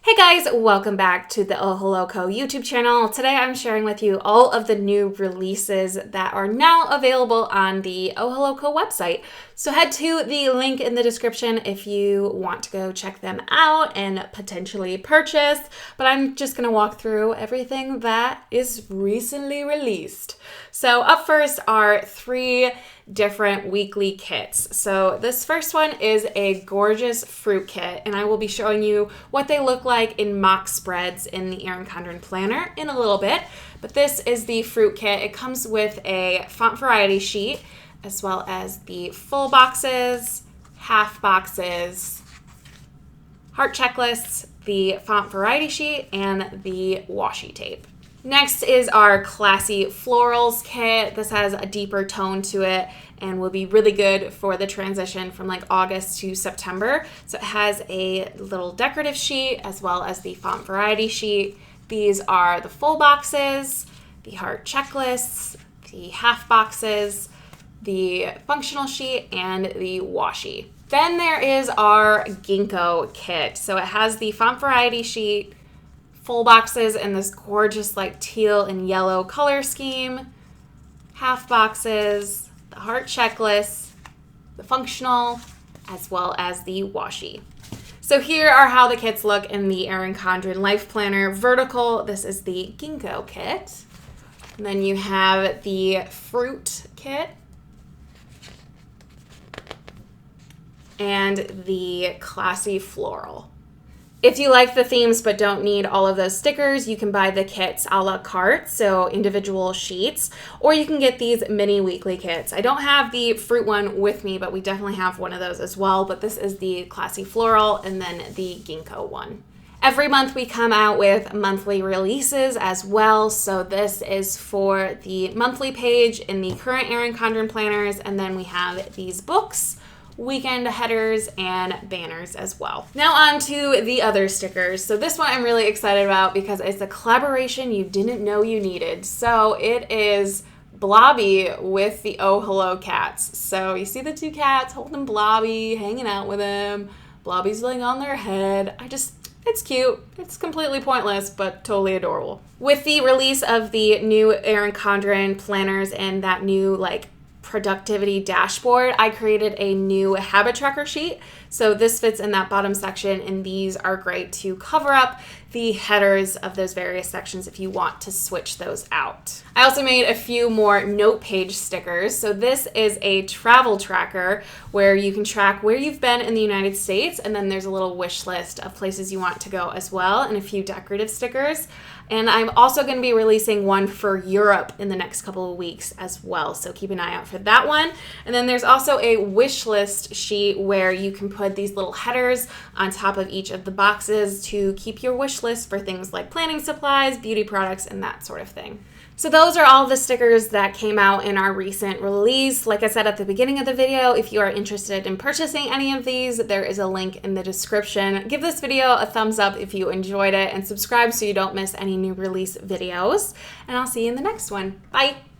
Hey guys, welcome back to the Oh Hello Co YouTube channel. Today I'm sharing with you all of the new releases that are now available on the Oh Hello Co website. So head to the link in the description if you want to go check them out and potentially purchase. But I'm just going to walk through everything that is recently released. So up first are 3 different weekly kits. So this first one is a gorgeous fruit kit, and I will be showing you what they look like in mock spreads in the Erin Condren planner in a little bit. But this is the fruit kit. It comes with a font variety sheet, as well as the full boxes, half boxes, heart checklists, the font variety sheet, and the washi tape. Next is our classy florals kit. This has a deeper tone to it and will be really good for the transition from like August to September. So it has a little decorative sheet as well as the font variety sheet. These are the full boxes, the heart checklists, the half boxes, the functional sheet, and the washi. Then there is our ginkgo kit. So it has the font variety sheet, full boxes in this gorgeous like teal and yellow color scheme, half boxes, the heart checklist, the functional, as well as the washi. So here are how the kits look in the Erin Condren Life Planner vertical. This is the ginkgo kit. And then you have the fruit kit and the classy floral. If you like the themes but don't need all of those stickers, you can buy the kits a la carte, so individual sheets, or you can get these mini weekly kits. I don't have the fruit one with me, but we definitely have one of those as well, but this is the classy floral and then the ginkgo one. Every month we come out with monthly releases as well, so this is for the monthly page in the current Erin Condren planners, and then we have these books, weekend headers, and banners as well. Now on to the other stickers. So this one I'm really excited about because it's a collaboration you didn't know you needed. So it is Blobby with the Oh Hello cats. So you see the 2 cats holding Blobby, hanging out with him. Blobby's laying on their head. It's cute. It's completely pointless, but totally adorable. With the release of the new Erin Condren planners and that new like productivity dashboard, I created a new habit tracker sheet. So this fits in that bottom section, and these are great to cover up the headers of those various sections if you want to switch those out. I also made a few more note page stickers. So this is a travel tracker where you can track where you've been in the United States, and then there's a little wish list of places you want to go as well, and a few decorative stickers. And I'm also going to be releasing one for Europe in the next couple of weeks as well, so keep an eye out for that one. And then there's also a wish list sheet where you can put these little headers on top of each of the boxes to keep your wish list for things like planning supplies, beauty products, and that sort of thing. So those are all the stickers that came out in our recent release. Like I said at the beginning of the video, if you are interested in purchasing any of these, there is a link in the description. Give this video a thumbs up if you enjoyed it, and subscribe so you don't miss any new release videos. And I'll see you in the next one. Bye!